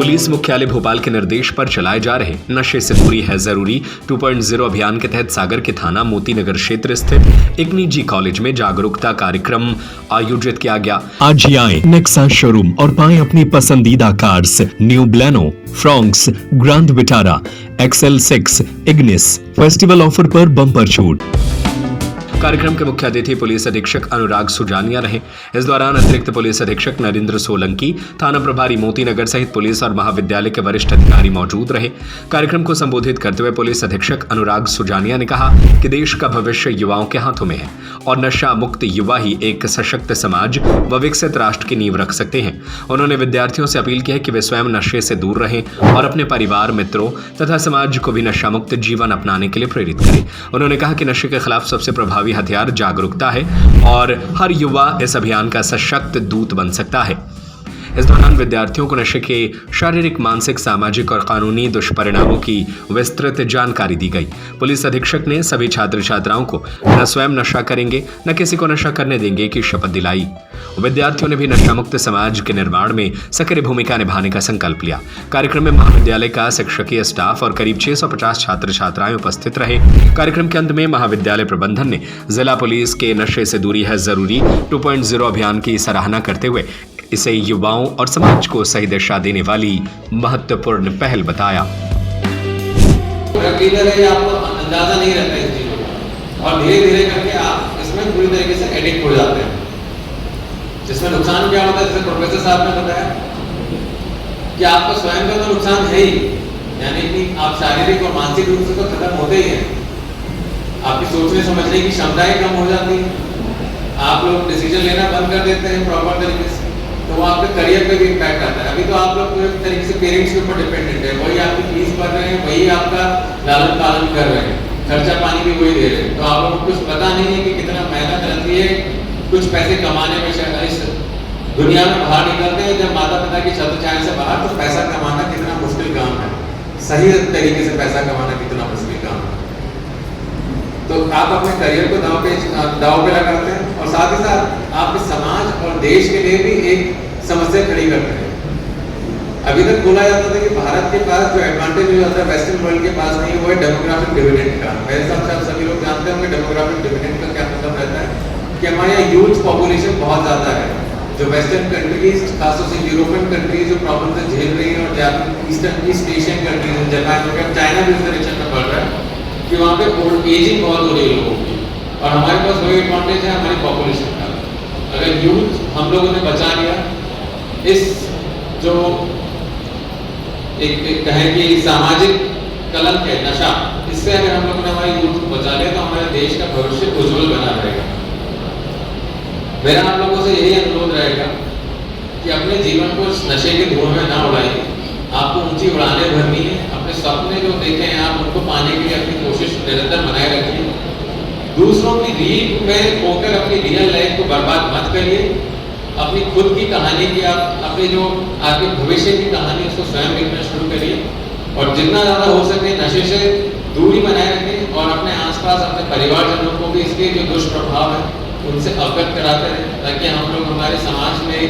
Police मुख्यालय भोपाल के निर्देश पर चलाए जा रहे नशे से दूरी है जरूरी 2.0 अभियान के तहत सागर के थाना मोती नगर क्षेत्र स्थित एक निजी कॉलेज में जागरूकता कार्यक्रम आयोजित किया गया। आज ही आए नेक्सा शोरूम और पाएं अपनी पसंदीदा cars new Baleno, Fronx, grand Vitara, XL6, Ignis. Festival offer पर बम्पर छूट। कार्यक्रम के मुख्य अतिथि पुलिस अधीक्षक अनुराग सुजानिया रहे। इस दौरान अतिरिक्त पुलिस अधीक्षक नरेंद्र सोलंकी, थाना प्रभारी मोती नगर सहित पुलिस और महाविद्यालय के वरिष्ठ अधिकारी मौजूद रहे। कार्यक्रम को संबोधित करते हुए पुलिस अधीक्षक अनुराग सुजानिया ने कहा कि देश का भविष्य युवाओं के हाथों में है और नशा मुक्त युवा ही एक सशक्त समाज व विकसित राष्ट्र की नींव रख सकते हैं। उन्होंने विद्यार्थियों से अपील की है कि वे स्वयं नशे से दूर रहें और अपने परिवार, मित्रों तथा समाज को भी नशा मुक्त जीवन अपनाने के लिए प्रेरित करें। उन्होंने कहा कि नशे के खिलाफ सबसे प्रभावी हथियार जागरूकता है और हर युवा इस अभियान का सशक्त दूत बन सकता है। इस दौरान विद्यार्थियों को नशे के शारीरिक, मानसिक, सामाजिक और कानूनी दुष्परिणामों की विस्तृत जानकारी दी गई। पुलिस अधीक्षक ने सभी छात्र छात्राओं को न स्वयं नशा करेंगे न किसी को नशा करने देंगे की शपथ दिलाई। विद्यार्थियों ने भी नशा मुक्त समाज के निर्माण में सक्रिय भूमिका निभाने का संकल्प लिया। कार्यक्रम में महाविद्यालय का शिक्षकीय स्टाफ और करीब 650 छात्र छात्राएं उपस्थित रहे। कार्यक्रम के अंत में महाविद्यालय प्रबंधन ने जिला पुलिस के नशे से दूरी है जरूरी 2.0 अभियान की सराहना करते हुए इसे युवाओं और समाज को सही दिशा देने वाली महत्वपूर्ण पहल बताया। आपको अंदाजा नहीं रहता इस चीजों का और धीरे धीरे करके आप इसमें पूरी तरीके से एडिक्ट हो जाते हैं। जिसमें नुकसान क्या होता है, जैसे प्रोफेसर साहब ने बताया कि आपको स्वयं का तो नुकसान है ही, यानी कि आप शारीरिक और मानसिक रूप से तो खत्म होते ही हैं। आपकी सोचने समझने की क्षमताएं कम हो जाती है। आप लोग डिसीजन लेना बंद कर देते हैं प्रॉपर तरीके से, तो वो आपके करियर पे भी इम्पैक्ट आता है। अभी तो आप लोग पूरे तरीके से पेरेंट्स के ऊपर डिपेंडेंट है, वही आपकी फीस भर रहे हैं, वही आपका लालन पालन कर रहे हैं, खर्चा पानी भी वही दे रहे हैं। तो आप लोगों को कुछ पता नहीं है कि कितना मेहनत रहती है कुछ पैसे कमाने में। इस दुनिया में बाहर निकलते हैं जब माता पिता की छत्र छाया से बाहर, तो पैसा कमाना कितना मुश्किल काम है, सही तरीके से पैसा कमाना कितना मुश्किल काम है। तो आप अपने करियर को दाव पे लगाते हैं और साथ ही साथ आप इस समाज और देश के लिए भी एक समस्या खड़ी करते हैं। अभी तक बोला जाता था कि भारत के पास जो एडवांटेज हो जाता है वेस्टर्न वर्ल्ड के पास नहीं, वो है डेमोग्राफिक डिविडेंड का। मेरे हिसाब से आप सभी लोग जानते होंगे डेमोग्राफिक डिविडेंड का क्या मतलब रहता है कि हमारे यहाँ यूथ पॉपुलेशन बहुत ज़्यादा है। जो वेस्टर्न कंट्रीज, खासतौर से यूरोपियन कंट्रीज जो प्रॉब्लम से झेल रही है, और ईस्ट एशियन कंट्रीज, जापान हो गया, चाइना भी उस डायरेक्शन में बढ़ रहा है कि वहाँ पे ओल्ड एजिंग बहुत हो रही है लोगों की, और हमारे पास वही एडवांटेज है हमारी पॉपुलेशन का। अगर यूथ हम लोगों ने बचा लिया इस जो एक कहें कि सामाजिक कलंक है नशा, इससे अगर हम लोगों ने हमारे यूथ को बचा लिया तो हमारे देश का भविष्य उज्जवल बना रहेगा। मेरा आप लोगों से यही अनुरोध रहेगा कि अपने जीवन को नशे के धुएं में ना उड़ाइए। आपको ऊंची उड़ानें भरनी है। अपने सपने जो देखे हैं आप उनको पाने के लिए अपनी कोशिश निरंतर बनाए रखिए। दूसरों की रीढ़ में होकर अपनी रियल लाइफ को बर्बाद मत करिए। अपनी खुद की कहानी की आप अपने जो आपके भविष्य की कहानी उसको स्वयं लिखना शुरू करिए और जितना ज़्यादा हो सके नशे से दूरी बनाए रखें और अपने आसपास अपने परिवारजनों को भी इसके जो दुष्प्रभाव है उनसे अवगत कराते रहें, ताकि हम लोग हमारे समाज में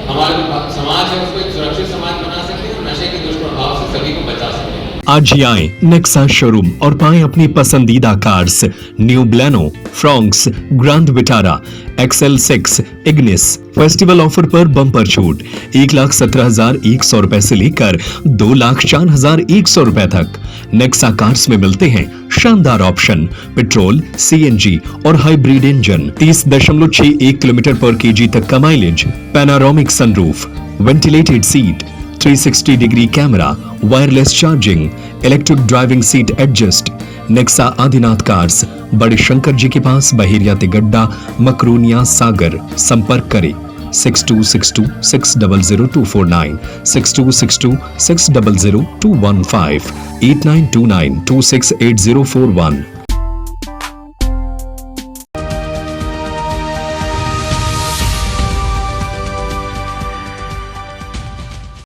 हमारा जो समाज है उसको एक सुरक्षित समाज बना सकते हैं और नशे के दुष्प्रभाव से सभी को बचा सकते हैं। आज ही आए नेक्सा शोरूम और पाएं अपनी पसंदीदा cars new Baleno, Fronx, grand Vitara, XL6, Ignis. Festival offer पर बम्पर छूट 1,17,100 रुपए से लेकर 2,04,100 रुपए तक। नेक्सा कार्स में मिलते हैं शानदार ऑप्शन, पेट्रोल, CNG और हाइब्रिड इंजन, 30.61 किलोमीटर पर kg तक का mileage, panoramic sunroof, ventilated seat, 360 degree camera, wireless charging, electric driving seat adjust. Nexa Adinath cars, बड़े शंकर जी के पास, बहेरिया तिगड्डा, मकरूनिया, सागर। संपर्क करें 6262600249, 6262600215, 8929268041।